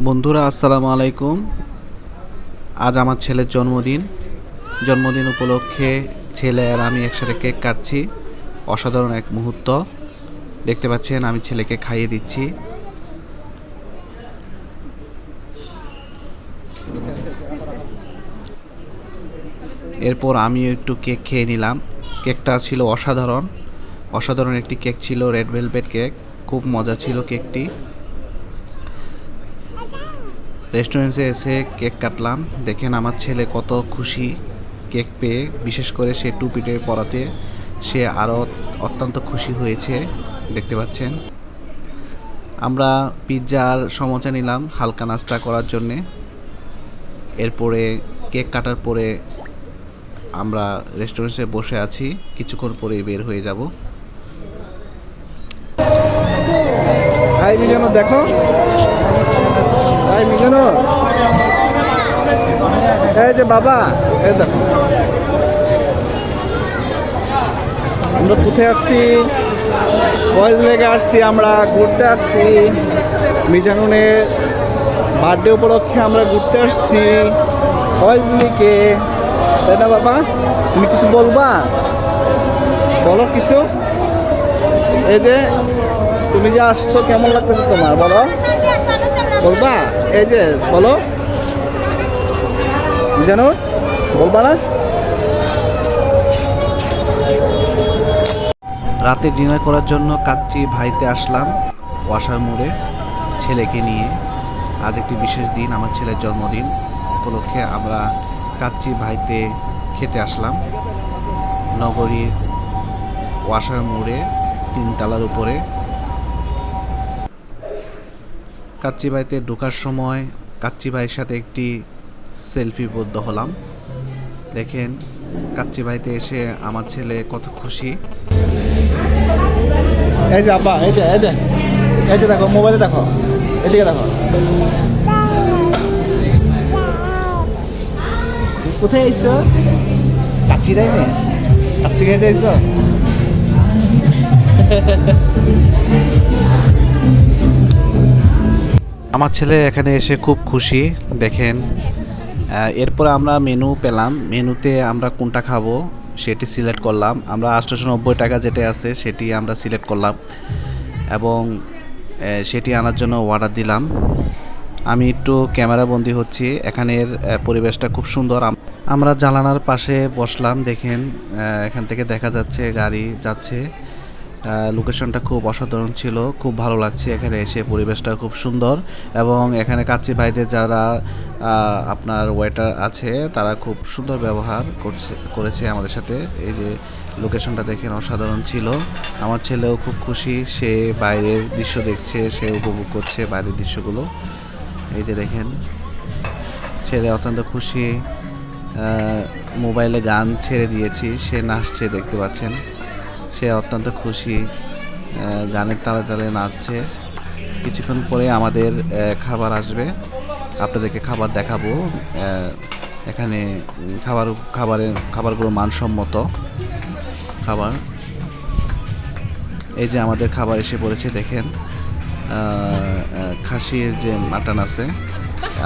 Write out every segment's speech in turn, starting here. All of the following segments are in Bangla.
বন্ধুরা আসসালামু আলাইকুম। আজ আমার ছেলের জন্মদিন উপলক্ষে ছেলে আর আমি একসাথে কেক কাটছি। অসাধারণ এক মুহূর্ত দেখতে পাচ্ছেন, আমি ছেলেকে খাইয়ে দিচ্ছি। এরপর আমি একটু কেক খেয়ে নিলাম। কেকটা ছিল অসাধারণ একটি কেক ছিল, রেড ভেলভেট কেক। খুব মজা ছিল কেকটি। রেস্টুরেন্টে এসে কেক কাটলাম। দেখেন আমার ছেলে কত খুশি কেক পেয়ে, বিশেষ করে সে টুপিটে পরাতে সে আরও অত্যন্ত খুশি হয়েছে, দেখতে পাচ্ছেন। আমরা পিৎজার সমোসা নিলাম হালকা নাস্তা করার জন্যে। এরপরে কেক কাটার পরে আমরা রেস্টুরেন্টে বসে আছি, কিছুক্ষণ পরে বের হয়ে যাব। হাই মিজানো, দেখো হাই মিজানো, এই যে বাবা, এই দেখো আমরা কোথায় আসছি, বয়েজ লেগে আসছি, আমরা ঘুরতে আসছি। মিজানুনের বার্থডে উপলক্ষে আমরা ঘুরতে আসছি বয়েজ লিগে, তাই না বাবা? তুমি কিছু বলবা, বলো কিছু। এই যে তুমি যে আসছো, কেমন লাগতেছে তোমার, বলো, বলবা? এই যে বলো, জানো, বলবা না? রাতে ডিনার করার জন্য কাচ্চি ভাইতে আসলাম ওয়াসার মোড়ে ছেলেকে নিয়ে। আজ একটি বিশেষ দিন, আমার ছেলের জন্মদিন উপলক্ষে আমরা কাচ্চি ভাইতে খেতে আসলাম নগরীর ওয়াসার মোড়ে, 3 তলার উপরে। কাচ্চি ভাইতে ঢোকার সময় কাচ্চি ভাইয়ের সাথে একটি সেলফিবদ্ধ হলাম। দেখেন কাচ্চি ভাইতে এসে আমার ছেলে কত খুশি। এই যে আব্বা, এই যে এই যে এই যে দেখো, মোবাইলে দেখো, এদিকে দেখো। কোথায় আইছো? কাচ্চি রাইমে কাচ্চি খাইতে আইছো? আমার ছেলে এখানে এসে খুব খুশি, দেখেন। এরপর আমরা মেনু পেলাম, মেনুতে আমরা কোনটা খাবো সেটি সিলেক্ট করলাম। আমরা 890 টাকা যেটা আছে সেটি আমরা সিলেক্ট করলাম এবং সেটি আনার জন্য অর্ডার দিলাম। আমি একটু ক্যামেরা বন্দি হচ্ছি। এখানের পরিবেশটা খুব সুন্দর। আমরা জানালার পাশে বসলাম, দেখেন এখান থেকে দেখা যাচ্ছে গাড়ি যাচ্ছে। লোকেশনটা খুব অসাধারণ ছিল, খুব ভালো লাগছে এখানে এসে, পরিবেশটা খুব সুন্দর। এবং এখানে কাচ্চি ভাইদের যারা আপনার ওয়েটার আছে তারা খুব সুন্দর ব্যবহার করেছে আমাদের সাথে। এই যে লোকেশনটা দেখেন অসাধারণ ছিল। আমার ছেলেও খুব খুশি, সে বাইরের দৃশ্য দেখছে, সে উপভোগ করছে বাইরের দৃশ্যগুলো। এই যে দেখেন ছেলে অত্যন্ত খুশি। মোবাইলে গান ছেড়ে দিয়েছি, সে নাচছে, দেখতে পাচ্ছেন। সে অত্যন্ত খুশি, গানের তালে তালে নাচছে। কিছুক্ষণ পরে আমাদের খাবার আসবে, আপনাদেরকে খাবার দেখাবো। এখানে খাবারগুলো মানসম্মত খাবার। এই যে আমাদের খাবার এসে পড়েছে, দেখেন খাসির যে মাটন আছে,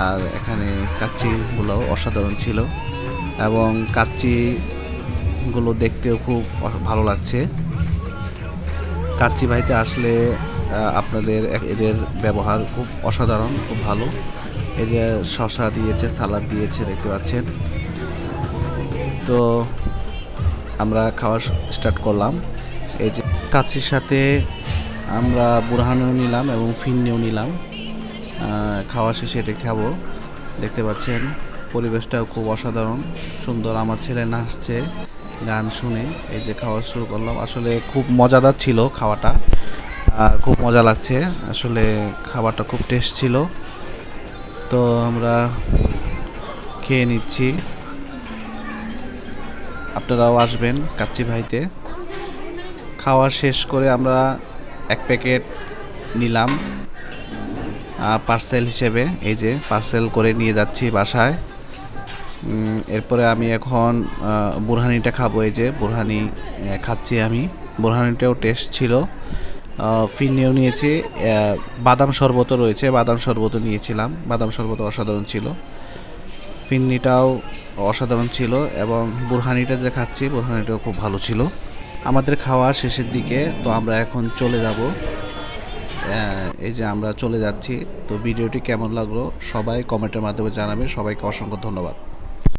আর এখানে কাচ্চিগুলো অসাধারণ ছিল এবং কাচ্চিগুলো দেখতেও খুব ভালো লাগছে। কাচ্চি ভাইতে আসলে আপনাদের এদের ব্যবহার খুব অসাধারণ, খুব ভালো। এই যে শসা দিয়েছে, সালাদ দিয়েছে, দেখতে পাচ্ছেন। তো আমরা খাওয়া স্টার্ট করলাম। এই যে কাচ্চির সাথে আমরা বুরহানিও নিলাম এবং ফিন্নিও নিলাম। খাওয়া শেষে এটা খাবো, দেখতে পাচ্ছেন। পরিবেশটাও খুব অসাধারণ সুন্দর। আমার ছেলে নাচছে গান শুনে। এই যে খাওয়া শুরু করলাম। আসলে খুব মজাদার ছিল খাওয়াটা, আর খুব মজা লাগছে। আসলে খাবারটা খুব টেস্ট ছিল। তো আমরা খেয়ে নিচ্ছি, আপনারাও আসবেন কাচ্চি ভাইতে। খাওয়া শেষ করে আমরা 1 প্যাকেট নিলাম পার্সেল হিসেবে। এই যে পার্সেল করে নিয়ে যাচ্ছি বাসায়। এরপরে আমি এখন বুরহানিটা খাবো। এই যে বুরহানি খাচ্ছি আমি। বুরহানিটাও টেস্ট ছিল, ফিরনিও নিয়েছি, বাদাম শরবতও রয়েছে, বাদাম শরবতও নিয়েছিলাম, বাদাম শরবত অসাধারণ ছিল, ফিরনিটাও অসাধারণ ছিল এবং বুরহানিটা যে খাচ্ছি বুরহানিটাও খুব ভালো ছিল। আমাদের খাওয়া শেষের দিকে, তো আমরা এখন চলে যাব। এই যে আমরা চলে যাচ্ছি। তো ভিডিওটি কেমন লাগলো সবাই কমেন্টের মাধ্যমে জানাবে। সবাইকে অসংখ্য ধন্যবাদ।